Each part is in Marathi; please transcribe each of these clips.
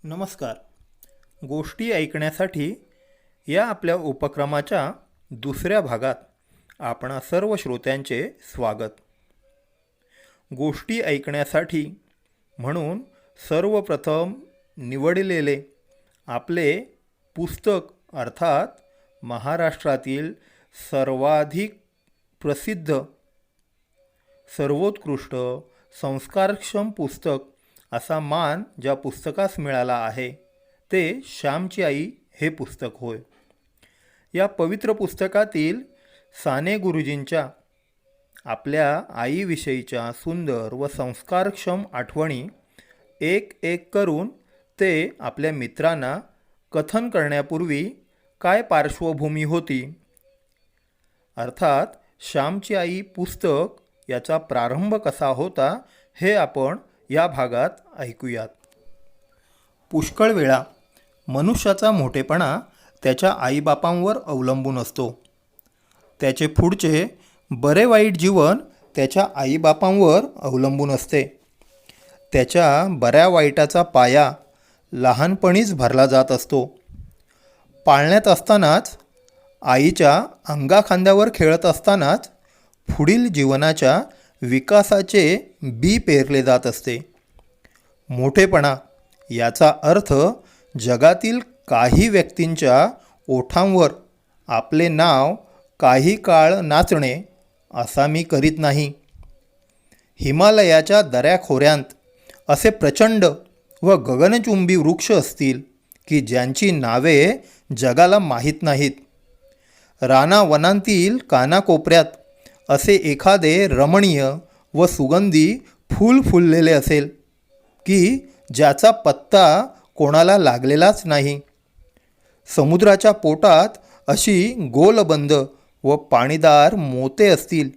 नमस्कार. गोष्टी ऐकण्यासाठी या आपल्या उपक्रमाच्या दुसऱ्या भागात आपणा सर्व श्रोत्यांचे स्वागत. गोष्टी ऐकण्यासाठी म्हणून सर्वप्रथम निवडलेले आपले पुस्तक अर्थात महाराष्ट्रातील सर्वाधिक प्रसिद्ध सर्वोत्कृष्ट संस्कारक्षम पुस्तक असा मान ज्या पुस्तकास मिळाला आहे ते श्यामची आई हे पुस्तक होय. या पवित्र पुस्तकातील साने गुरुजींच्या आपल्या आईविषयीच्या सुंदर व संस्कारक्षम आठवणी एक एक करून ते आपल्या मित्रांना कथन करण्यापूर्वी काय पार्श्वभूमी होती अर्थात श्यामची आई पुस्तक याचा प्रारंभ कसा होता हे आपण या भागात ऐकूयात. पुष्कळ वेळा मनुष्याचा मोठेपणा त्याच्या आईबापांवर अवलंबून असतो. त्याचे पुढचे बरे वाईट जीवन त्याच्या आईबापांवर अवलंबून असते. त्याच्या बऱ्या वाईटाचा पाया लहानपणीच भरला जात असतो. पाळण्यात असतानाच आईच्या अंगाखांद्यावर खेळत असतानाच पुढील जीवनाच्या विकासाचे बी पेरले जात असते. मोठेपणा याचा अर्थ जगातील काही व्यक्तींच्या ओठांवर आपले नाव काही काळ नाचणे असा मी करीत नाही. हिमालयाच्या दऱ्याखोऱ्यांत असे प्रचंड व गगनचुंबी वृक्ष असतील की ज्यांची नावे जगाला माहीत नाहीत. रानावनांतील कानाकोपऱ्यात असे एखादे रमणीय व सुगंधी फूल फुललेले असेल की ज्याचा पत्ता कोणाला लागलेलाच नाही. समुद्राच्या पोटात अशी गोलबंद व पाणीदार मोते असतील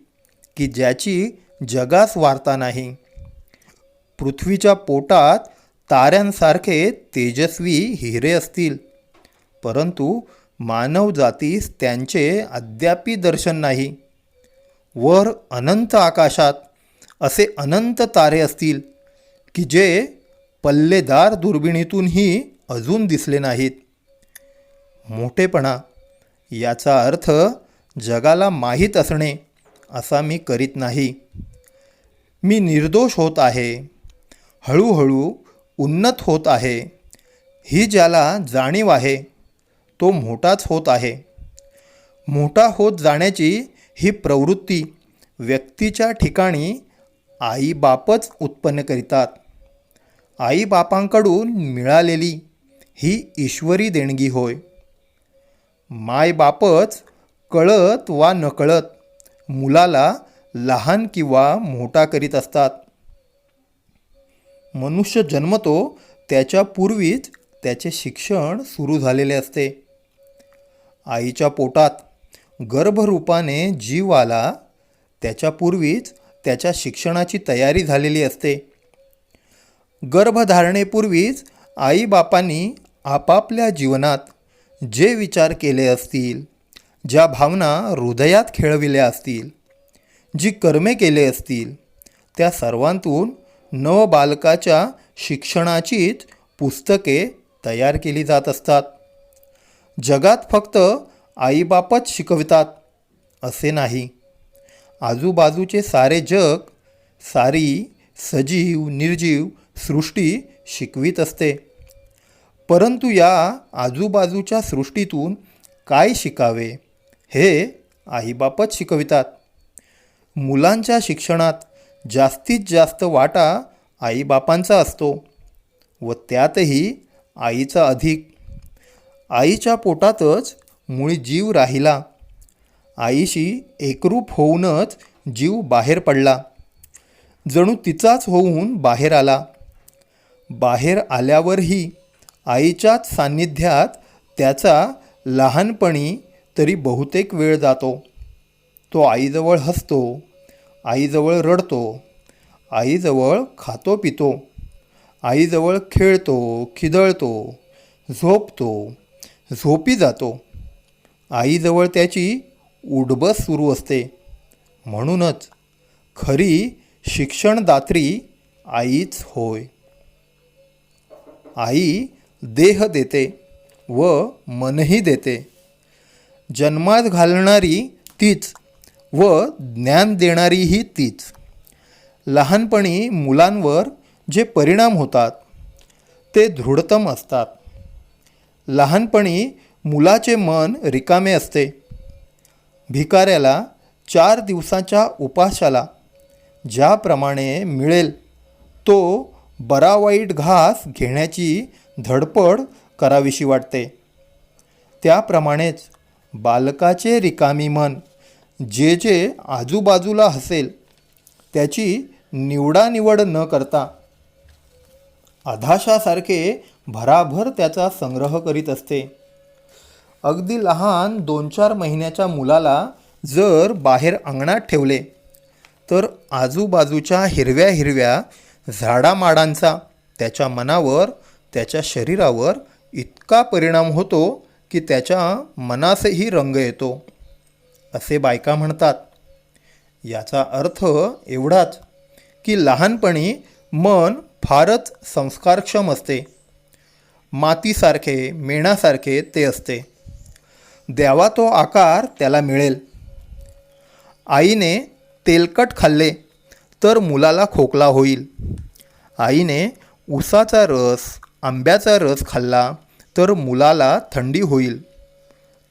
की ज्याची जगास वार्ता नाही. पृथ्वीच्या पोटात ताऱ्यांसारखे तेजस्वी हिरे असतील परंतु मानवजातीस त्यांचे अद्यापी दर्शन नाही. वर अनंत आकाशात असे अनंत तारे असतील की जे पल्लेदार दुर्बिणीतूनही अजून दिसले नाहीत. मोठेपणा याचा अर्थ जगाला माहीत असणे असा मी करीत नाही. मी निर्दोष होत आहे, हळूहळू उन्नत होत आहे ही ज्याला जाणीव आहे तो मोठाच होत आहे. मोठा होत जाण्याची ही प्रवृत्ती व्यक्तीच्या ठिकाणी आईबापच उत्पन्न करीतात. आईबापांकडून मिळालेली ही ईश्वरी देणगी होय. मायबापच कळत वा नकळत मुलाला लहान किंवा मोठा करीत असतात. मनुष्य जन्मतो त्याच्या पूर्वीच त्याचे शिक्षण सुरू झालेले असते. आईच्या पोटात गर्भरूपाने जीव आला त्याच्यापूर्वीच त्याच्या शिक्षणाची तयारी झालेली असते. गर्भधारणेपूर्वीच आईबापांनी आपापल्या जीवनात जे विचार केले असतील, ज्या भावना हृदयात खेळविल्या असतील, जी कर्मे केले असतील त्या सर्वांतून नवबालकाच्या शिक्षणाचीच पुस्तके तयार केली जात असतात. जगात फक्त आईबापच शिकवितात असे नाही. आजूबाजूचे सारे जग, सारी सजीव निर्जीव सृष्टी शिकवीत असते. परंतु या आजूबाजूच्या सृष्टीतून काय शिकावे हे आईबापच शिकवितात. मुलांच्या शिक्षणात जास्तीत जास्त वाटा आईबापांचा असतो व त्यातही आईचा अधिक. आईच्या पोटातच मुळी जीव राहिला. आईशी एकरूप होऊनच जीव बाहेर पडला, जणू तिचाच होऊन बाहेर आला. बाहेर आल्यावरही आईच्याच सान्निध्यात त्याचा लहानपणी तरी बहुतेक वेळ जातो. तो आईजवळ हसतो, आईजवळ रडतो, आईजवळ खातो पितो, आईजवळ खेळतो खिदळतो, झोपतो, झोपी जातो. आईजवळ त्याची उठबस सुरू असते. म्हणूनच खरी शिक्षणदात्री आईच होय. आई देह देते व मनही देते. जन्मात घालणारी तीच व ज्ञान देणारीही तीच. लहानपणी मुलांवर जे परिणाम होतात ते दृढतम असतात. लहानपणी मुलाचे मन रिकामे असते. भिकाऱ्याला 4 दिवसाच्या उपासाला ज्याप्रमाणे मिळेल तो बरा वाईट घास घेण्याची धडपड करावीशी वाटते, त्याप्रमाणेच बालकाचे रिकामी मन जे जे आजूबाजूला हसेल त्याची निवडानिवड न करता अधाशासारखे भराभर त्याचा संग्रह करीत असते. अगदी लहान 2-4 महिन्याच्या मुलाला जर बाहेर अंगणात ठेवले तर आजूबाजूच्या हिरव्या हिरव्या झाडामाडांचा त्याच्या मनावर, त्याच्या शरीरावर इतका परिणाम होतो की त्याच्या मनासही रंग येतो, असे बायका म्हणतात. याचा अर्थ एवढाच की लहानपणी मन फारच संस्कारक्षम असते. मातीसारखे, मेणासारखे ते असते. द्यावा तो आकार त्याला मिळेल. आईने तेलकट खाल्ले तर मुलाला खोकला होईल. आईने उसाचा रस, आंब्याचा रस खाल्ला तर मुलाला थंडी होईल.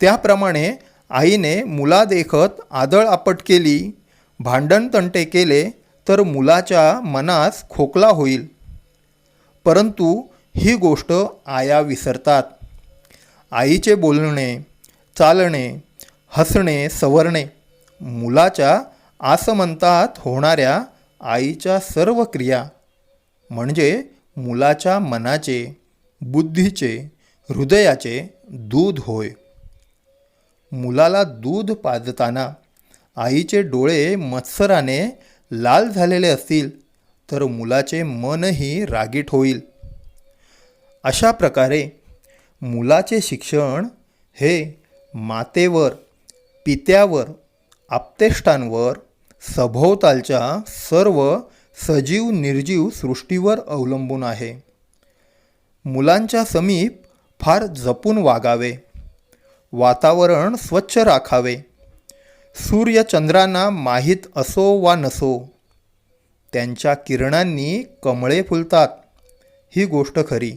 त्याप्रमाणे आईने मुलादेखत आदळ आपट केली, भांडण तंटे केले तर मुलाच्या मनास खोकला होईल. परंतु ही गोष्ट आया विसरतात. आईचे बोलणे, चालणे, हसणे, सवरणे, मुलाच्या आसमंतात होणाऱ्या आईच्या सर्व क्रिया म्हणजे मुलाच्या मनाचे, बुद्धीचे, हृदयाचे दूध होय. मुलाला दूध पाजताना आईचे डोळे मत्सराने लाल झालेले असतील तर मुलाचे मनही रागीट होईल. अशा प्रकारे मुलाचे शिक्षण हे मातेवर, पित्यावर, आप्तेष्टांवर, सभोवतालच्या सर्व सजीव निर्जीव सृष्टीवर अवलंबून आहे. मुलांच्या समीप फार जपून वागावे. वातावरण स्वच्छ राखावे. सूर्यचंद्रांना माहीत असो वा नसो त्यांच्या किरणांनी कमळे फुलतात, ही गोष्ट खरी.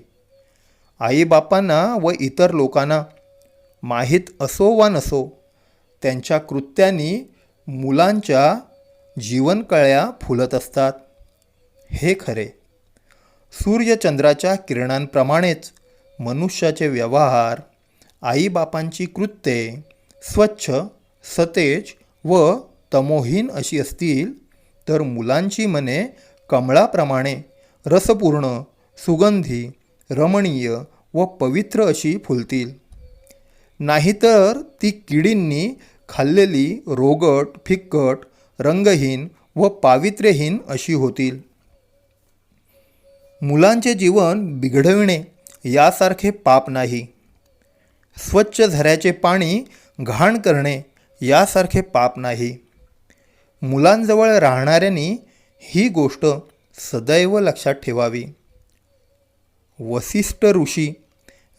आईबापांना व इतर लोकांना माहीत असो वा नसो त्यांच्या कृत्यांनी मुलांच्या जीवनकळ्या फुलत असतात, हे खरे. सूर्यचंद्राच्या किरणांप्रमाणेच मनुष्याचे व्यवहार, आईबापांची कृत्ये स्वच्छ, सतेज व तमोहीन अशी असतील तर मुलांची मने कमळाप्रमाणे रसपूर्ण, सुगंधी, रमणीय व पवित्र अशी फुलतील. नाहीतर ती किडींनी खाल्लेली रोगट, फिक्कट, रंगहीन व पावित्र्यहीन अशी होतील. मुलांचे जीवन बिघडविणे यासारखे पाप नाही. स्वच्छ झऱ्याचे पाणी घाण करणे यासारखे पाप नाही. मुलांजवळ राहणाऱ्यांनी ही गोष्ट सदैव लक्षात ठेवावी. वसिष्ठ ऋषी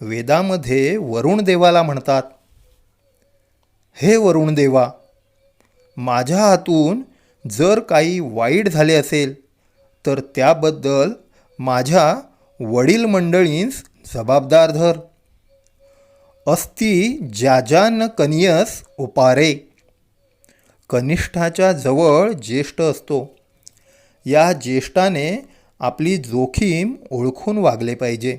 वेदामध्ये वरुण देवाला म्हणतात, हे वरुण देवा, माझ्या हातून जर काही वाईट झाले असेल तर त्याबद्दल माझ्या वडील मंडळींस जबाबदार धर. अस्ति ज्याजान कनियस उपारे. कनिष्ठाच्या जवळ ज्येष्ठ असतो. या ज्येष्ठाने आपली जोखीम ओळखून वागले पाहिजे.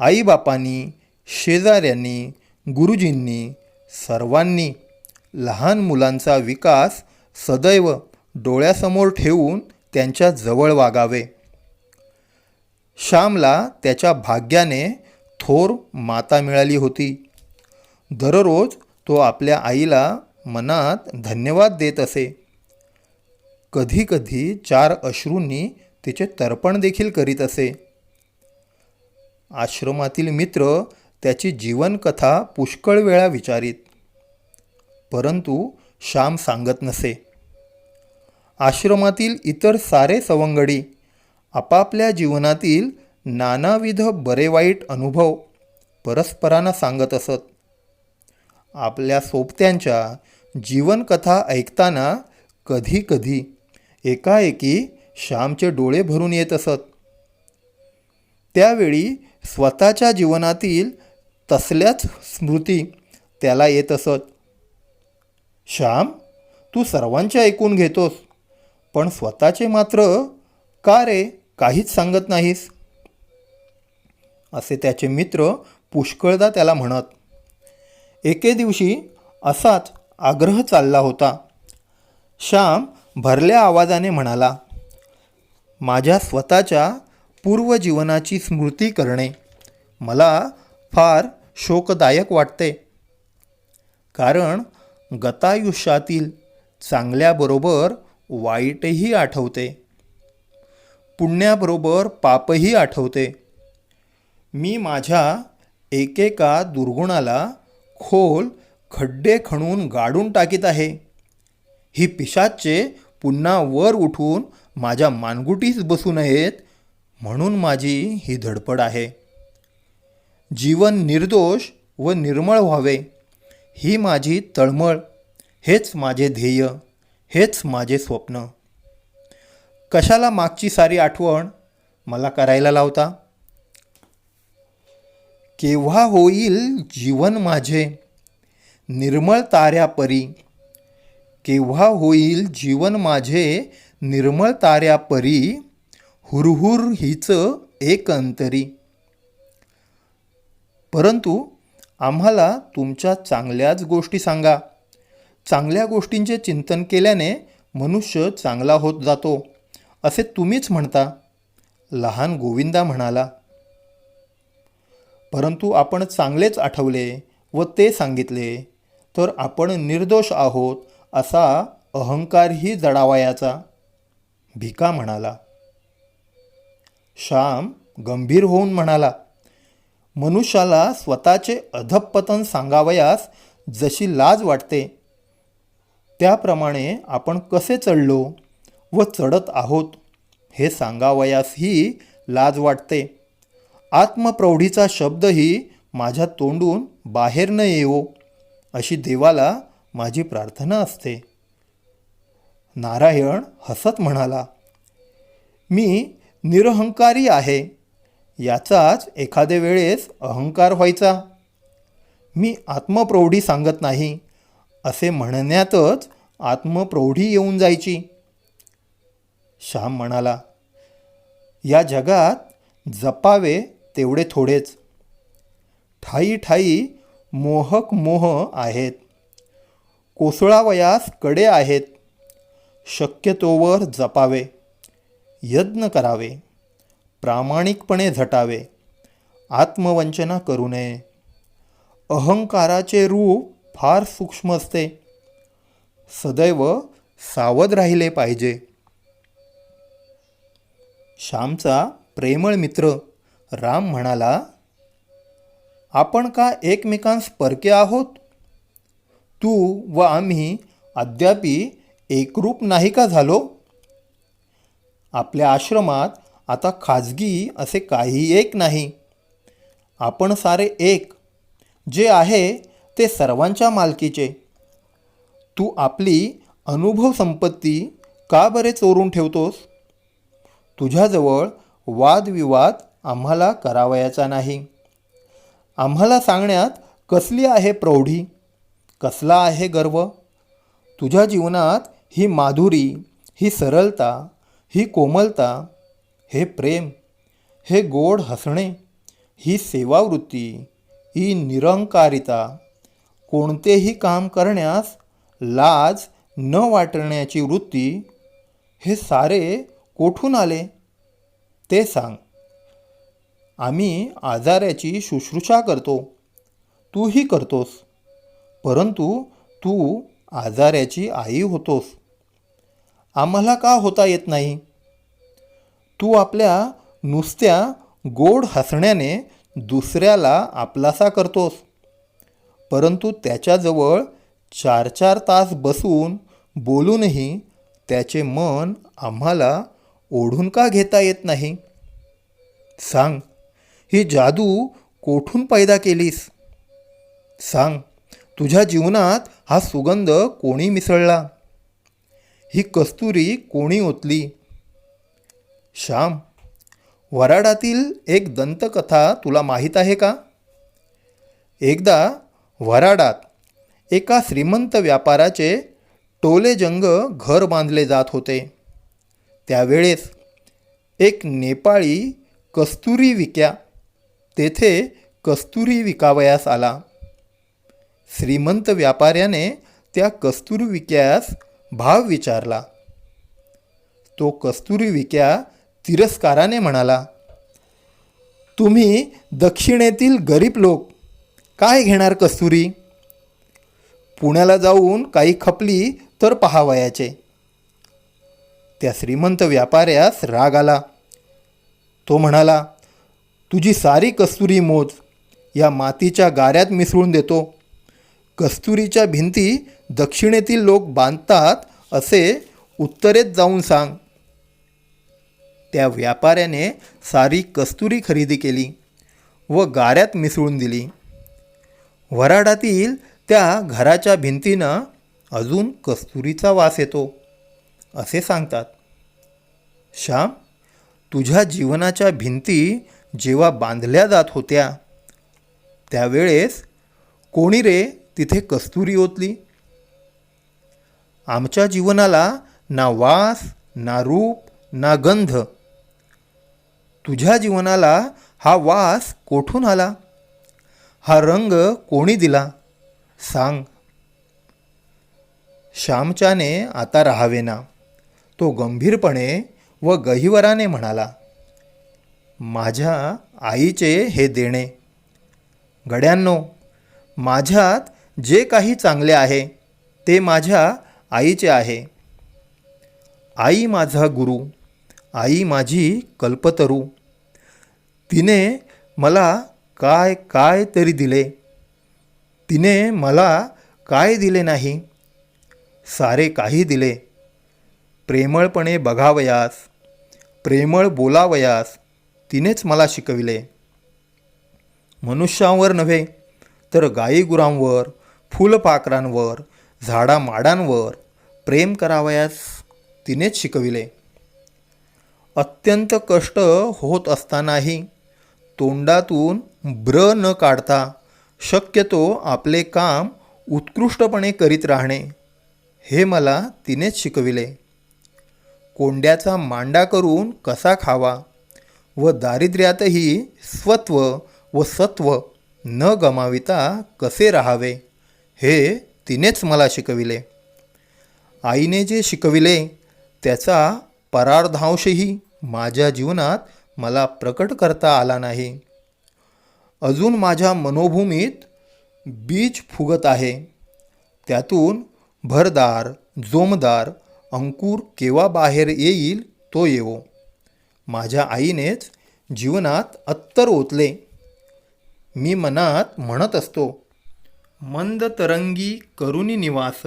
आईबापांनी, शेजाऱ्यांनी, गुरुजींनी सर्वांनी लहान मुलांचा विकास सदैव डोळ्यासमोर ठेवून त्यांच्या जवळ वागावे. श्यामला त्याच्या भाग्याने थोर माता मिळाली होती. दररोज तो आपल्या आईला मनात धन्यवाद देत असे. कधीकधी 4 अश्रूंनी तिचे तर्पण देखील करीत असे. आश्रमातील मित्र त्याची जीवनकथा पुष्कळ वेळा विचारीत, परंतु श्याम सांगत नसे. आश्रमातील इतर सारे सवंगडी आपापल्या जीवनातील नानाविध बरे वाईट अनुभव परस्परांना सांगत असत. आपल्या सोबत्यांच्या जीवनकथा ऐकताना कधी कधी एकाएकी श्यामचे डोळे भरून येत असत. त्यावेळी स्वतःच्या जीवनातील तसल्याच स्मृती त्याला येत असत. श्याम, तू सर्वांचे ऐकून घेतोस, पण स्वतःचे मात्र का रे काहीच सांगत नाहीस, असे त्याचे मित्र पुष्कळदा त्याला म्हणत. एके दिवशी असाच आग्रह चालला होता. श्याम भरल्या आवाजाने म्हणाला, माझ्या स्वतःच्या पूर्वजीवनाची स्मृती करणे मला फार शोकदायक वाटते. कारण गतायुष्यातील चांगल्याबरोबर वाईटही आठवते, पुण्याबरोबर पापही आठवते. मी माझ्या एकेका दुर्गुणाला खोल खड्डे खणून गाडून टाकीत आहे. ही पिशाच्चे पुन्हा वर उठून माझ्या मानगुटीस बसू नयेत म्हणून माझी ही धडपड आहे. जीवन निर्दोष व निर्मळ व्हावे ही माझी तळमळ, हेच माझे ध्येय, हेच माझे स्वप्न. कशाला मागची सारी आठवण मला करायला लावता? केव्हा होईल जीवन माझे निर्मळ ताऱ्यापरी, केव्हा होईल जीवन माझे निर्मळ ताऱ्यापरी, हुरहुर हीच एक अंतरी. परंतु आम्हाला तुमच्या चांगल्याच गोष्टी सांगा. चांगल्या गोष्टींचे चिंतन केल्याने मनुष्य चांगला होत जातो असे तुम्हीच म्हणता, लहान गोविंदा म्हणाला. परंतु आपण चांगलेच आठवले व ते सांगितले तर आपण निर्दोष आहोत असा अहंकारही जडावायाचा, भिका म्हणाला. श्याम गंभीर होऊन म्हणाला, मनुष्याला स्वतःचे अधःपतन सांगावयास जशी लाज वाटते त्याप्रमाणे आपण कसे चढलो व चढत आहोत हे सांगावयासही लाज वाटते. आत्मप्रौढीचा शब्दही माझ्या तोंडून बाहेर न येवो अशी देवाला माझी प्रार्थना असते. नारायण हसत म्हणाला, मी निरहंकारी आहे याचाच एखाद्या वेळेस अहंकार व्हायचा. मी आत्मप्रौढी सांगत नाही असे म्हणण्यातच आत्मप्रौढी येऊन जायची. श्याम म्हणाला, या जगात जपावे तेवढे थोडेच. ठायी ठायी मोहक मोह आहेत, कोसळावयास कडे आहेत. शक्यतोवर जपावे, यत्न करावे, प्रामाणिकपणे झटावे, आत्मवंचना करू नये. अहंकाराचे रूप फार सूक्ष्म असते, सदैव सावध राहिले पाहिजे. श्यामचा प्रेमळ मित्र राम म्हणाला, आपण का एकमेकांस परके आहोत? तू व आम्ही अद्यापी एकरूप नाही का झालो? आपल्या आश्रमात आता खाजगी असे काही एक नाही. आपण सारे एक, जे आहे ते सर्वांच्या मालकीचे. तू आपली अनुभव संपत्ती का बरे चोरून ठेवतोस? तुझ्याजवळ वादविवाद आम्हाला करावयाचा नाही. आम्हाला सांगण्यात कसली आहे प्रौढी, कसला आहे गर्व? तुझ्या जीवनात ही माधुरी, ही सरलता, ही कोमलता, हे प्रेम, हे गोड हसणे, ही सेवावृत्ती, ही निरंकारिता, कोणतेही काम करण्यास लाज न वाटण्याची वृत्ती, हे सारे कोठून आले ते सांग. आम्ही आजाऱ्याची शुश्रूषा करतो, तूही करतोस, परंतु तू आजाऱ्याची आई होतोस. आम्हाला का होता येत नाही? तू आपल्या नुसत्या गोड हसण्याने दुसऱ्याला आपलासा करतोस, परंतु त्याच्याजवळ 4-4 तास बसून बोलूनही त्याचे मन आम्हाला ओढून का घेता येत नाही? सांग, ही जादू कोठून पैदा केलीस? सांग, तुझ्या जीवनात हा सुगंध कोणी मिसळला? ही कस्तुरी कोणी ओतली? श्याम, वराडातील एक दंतकथा तुला माहीत आहे का? एकदा वराडात एका श्रीमंत व्यापाराचे टोलेजंग घर बांधले जात होते. त्यावेळेस एक नेपाळी कस्तुरी विक्या तेथे कस्तुरी विकावयास आला. श्रीमंत व्यापाऱ्याने त्या कस्तुरी विक्यास भाव विचारला. तो कस्तुरी विक्या तिरस्काराने म्हणाला, तुम्ही दक्षिणेतील गरीब लोक काय घेणार कस्तुरी? पुण्याला जाऊन काही खपली तर पहावयाचे. त्या श्रीमंत व्यापाऱ्यास राग आला. तो म्हणाला, तुझी सारी कस्तुरी मोज, या मातीच्या गाऱ्यात मिसळून देतो. कस्तुरीच्या भिंती दक्षिणेतील लोक बांधतात असे उत्तरेत जाऊन सांग. त्या व्यापाऱ्याने सारी कस्तुरी खरेदी केली व गाऱ्यात मिसळून दिली. वराडातील त्या घराच्या भिंतीनं अजून कस्तुरीचा वास येतो असे सांगतात. श्याम, तुझ्या जीवनाच्या भिंती जेव्हा बांधल्या जात होत्या त्यावेळेस कोणी रे तिथे कस्तुरी ओतली? आमच्या जीवनाला ना वास, ना रूप, ना गंध. तुझ्या जीवनाला हा वास कोठून आला? हा रंग कोणी दिला? सांग. श्यामच्याने आता राहावेना. तो गंभीरपणे व गहिवराने म्हणाला, माझ्या आईचे हे देणे. गड्यांनो, माझ्यात जे काही चांगले आहे ते माझ्या आईचे आहे. आई माझा गुरु, आई माझी कल्पतरू. तिने मला काय काय तरी दिले, तिने मला काय दिले नाही? सारे काही दिले. प्रेमळपणे बघावयास, प्रेमळ बोलावयास तिनेच मला शिकविले. मनुष्यांवर नव्हे तर गायीगुरांवर, फुलपाखरांवर, झाडामाडांवर प्रेम करावयास तिनेच शिकविले. अत्यंत कष्ट होत असतानाही तोंडातून ब्र न काढता शक्यतो आपले काम उत्कृष्टपणे करीत राहणे हे मला तिनेच शिकविले. कोंड्याचा मांडा करून कसा खावा व दारिद्र्यातही स्वत्व व सत्व न गमाविता कसे राहावे हे तिनेच मला शिकविले. आईने जे शिकविले त्याचा परार्धांशही माझ्या जीवनात मला प्रकट करता आला नाही. अजून माझ्या मनोभूमीत बीज फुगत आहे. त्यातून भरदार, जोमदार अंकुर केव्हा बाहेर येईल तो येवो. माझ्या आईनेच जीवनात अत्तर ओतले. मी मनात म्हणत असतो, मंद तरंगी करुणी निवास,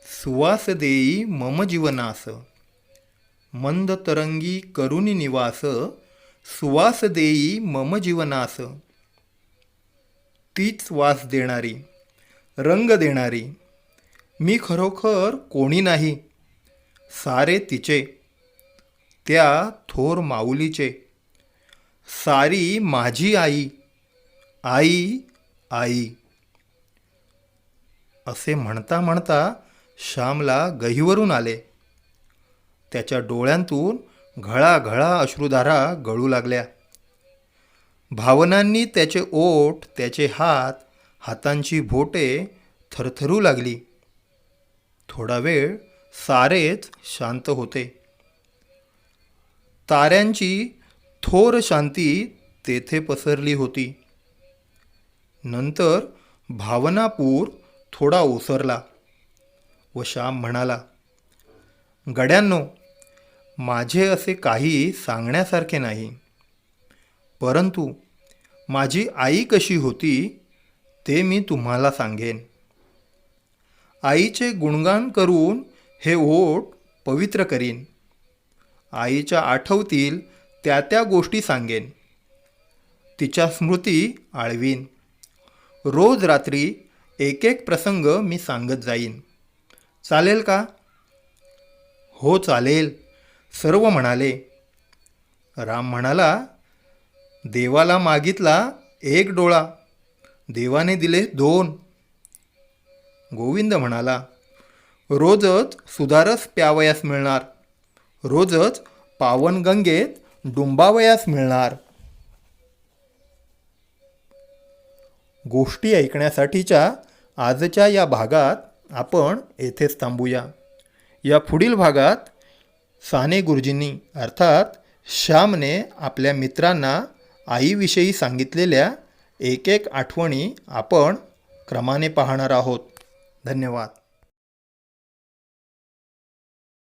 सुवास देई मम जीवनास. मंद तरंगी करुणी निवास, सुवास देई मम जीवनास. तीच वास देणारी, रंग देणारी. मी खरोखर कोणी नाही, सारे तिचे, त्या थोर माऊलीचे. सारी माझी आई, आई, आई. असे म्हणता म्हणता श्यामला गहिवरून आले. त्याच्या डोळ्यांतून घळाघळा अश्रुधारा गळू लागल्या. भावनांनी त्याचे ओठ, त्याचे हात, हातांची बोटे थरथरू लागली. थोडा वेळ सारेच शांत होते. ताऱ्यांची थोर शांती तेथे पसरली होती. नंतर भावनापूर थोडा ओसरला व श्याम म्हणाला, गड्यांनो, माझे असे काही सांगण्यासारखे नाही, परंतु माझी आई कशी होती ते मी तुम्हाला सांगेन. आईचे गुणगान करून हे ओठ पवित्र करीन. आईच्या आठवतील त्या त्या गोष्टी सांगेन. तिच्या स्मृती आळवीन. रोज रात्री एक एक प्रसंग मी सांगत जाईन. चालेल का? हो चालेल, सर्व म्हणाले. राम म्हणाला, देवाला मागितला 1 डोळा, देवाने दिले 2. गोविंद म्हणाला, रोजच सुधारस प्यावयास मिळणार, रोजच पावनगंगेत डुंबावयास मिळणार. गोष्टी ऐकण्यासाठीच्या आजच्या या भागात आपण येथेच थांबूया. या पुढील भागात साने गुरुजींनी अर्थात श्यामने आपल्या मित्रांना आईविषयी सांगितलेल्या एक एक आठवणी आपण क्रमाने पाहणार आहोत. धन्यवाद.